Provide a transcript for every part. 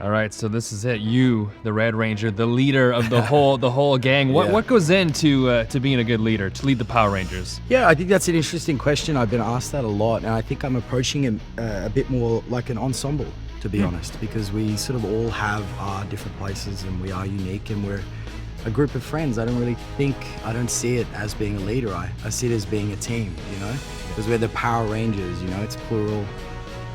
All right, so this is it. You, the Red Ranger, the leader of the whole gang. What goes into to being a good leader, to lead the Power Rangers? Yeah, I think that's an interesting question. I've been asked that a lot, and I think I'm approaching it a bit more like an ensemble, to be honest, because we sort of all have our different places and we are unique and we're a group of friends. I don't see it as being a leader. I see it as being a team, because we're the Power Rangers, it's plural.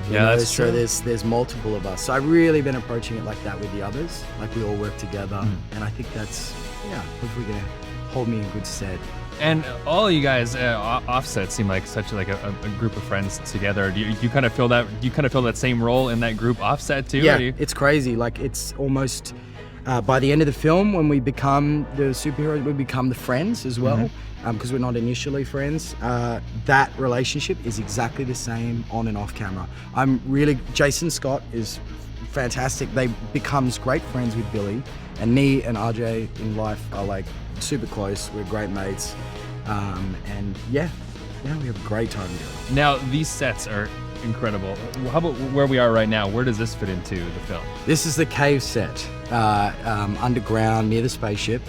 That's true. So there's multiple of us. So I've really been approaching it like that with the others. Like we all work together, and I think that's hopefully gonna hold me in good stead. And all you guys offset seem like such like a group of friends together. Do you kind of feel that? You kind of feel that same role in that group offset too? Yeah, it's crazy. Like it's almost by the end of the film, when we become the superheroes, we become the friends as well. Because we're not initially friends. That relationship is exactly the same on and off camera. Jason Scott is fantastic. They becomes great friends with Billy, and me and RJ in life are like super close. We're great mates, and we have a great time together. Now these sets are incredible. How about where we are right now? Where does this fit into the film? This is the cave set, underground near the spaceship.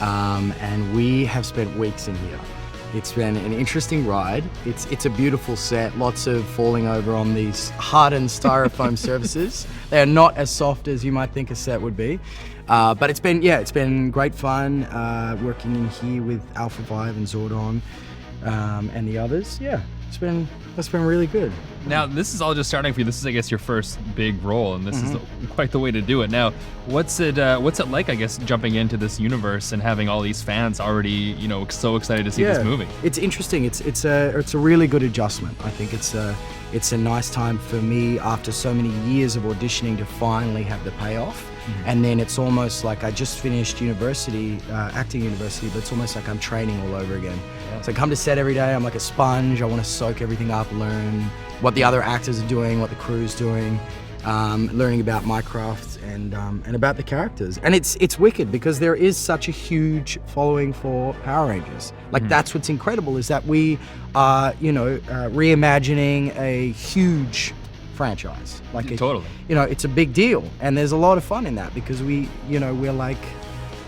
And we have spent weeks in here. It's been an interesting ride. It's a beautiful set, lots of falling over on these hardened styrofoam surfaces. They are not as soft as you might think a set would be. But it's been great fun working in here with Alpha Vive and Zordon and the others. Yeah, it's been really good. Now, this is all just starting for you. This is, I guess, your first big role, and this is quite the way to do it. Now, what's it like, I guess, jumping into this universe and having all these fans already, so excited to see this movie? It's interesting. It's a really good adjustment. I think it's a nice time for me after so many years of auditioning to finally have the payoff. And then it's almost like I just finished university, acting university, but it's almost like I'm training all over again. So I come to set every day, I'm like a sponge, I want to soak everything up, learn what the other actors are doing, what the crew's doing, learning about my craft and about the characters. And it's wicked because there is such a huge following for Power Rangers. Like that's what's incredible, is that we are, reimagining a huge franchise. Totally. It's a big deal, and there's a lot of fun in that because we're like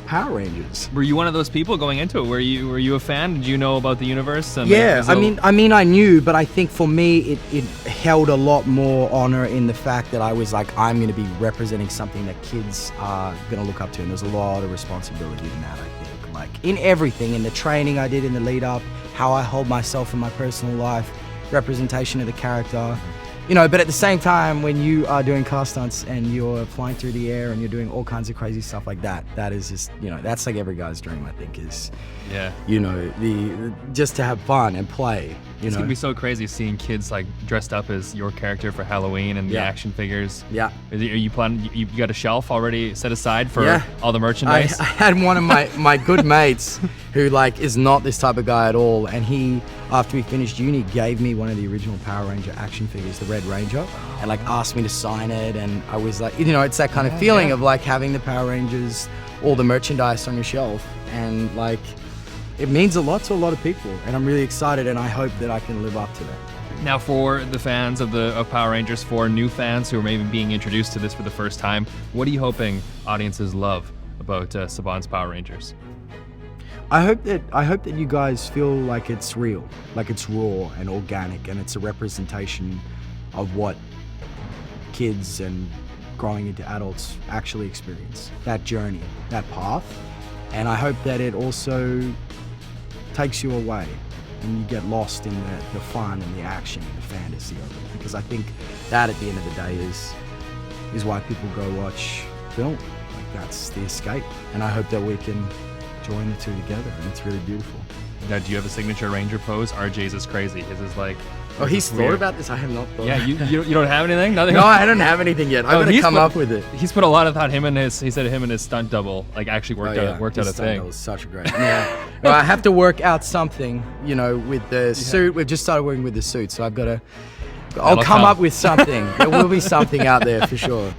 Power Rangers. Were you one of those people going into it? Were you a fan? Did you know about the universe? I knew, but I think for me it held a lot more honor in the fact that I was like, I'm going to be representing something that kids are going to look up to, and there's a lot of responsibility in that. I think, like in everything, in the training I did in the lead up, how I hold myself in my personal life, representation of the character. But at the same time, when you are doing car stunts and you're flying through the air and you're doing all kinds of crazy stuff like that, that is just, that's like every guy's dream, I think, is, just to have fun and play. It's gonna be so crazy seeing kids like dressed up as your character for Halloween and the action figures. Yeah. Are you planning? You got a shelf already set aside for all the merchandise? I had one of my good mates who is not this type of guy at all, and he, after we finished uni, gave me one of the original Power Ranger action figures, the Red Ranger, and asked me to sign it, and I was like, it's that kind of feeling of having the Power Rangers, all the merchandise on your shelf, and it means a lot to a lot of people, and I'm really excited, and I hope that I can live up to that. Now, for the fans of Power Rangers, for new fans who are maybe being introduced to this for the first time, what are you hoping audiences love about Saban's Power Rangers? I hope that you guys feel like it's real, like it's raw and organic, and it's a representation of what kids and growing into adults actually experience, that journey, that path. And I hope that it also takes you away and you get lost in the fun and the action and the fantasy of it, because I think that at the end of the day is why people go watch film. That's the escape, and I hope that we can join the two together, and it's really beautiful. Now, do you have a signature Ranger pose? RJ's is crazy. His is like... Oh, he's thought about this? I have not thought. Yeah, you don't have anything? Nothing? No, I don't have anything yet. I'm going to come up with it. He's put a lot of thought. He said him and his stunt double actually worked out a thing. That was such a great... Yeah. Well, I have to work out something, with the suit. We've just started working with the suit, so I'll come up with something. There will be something out there for sure.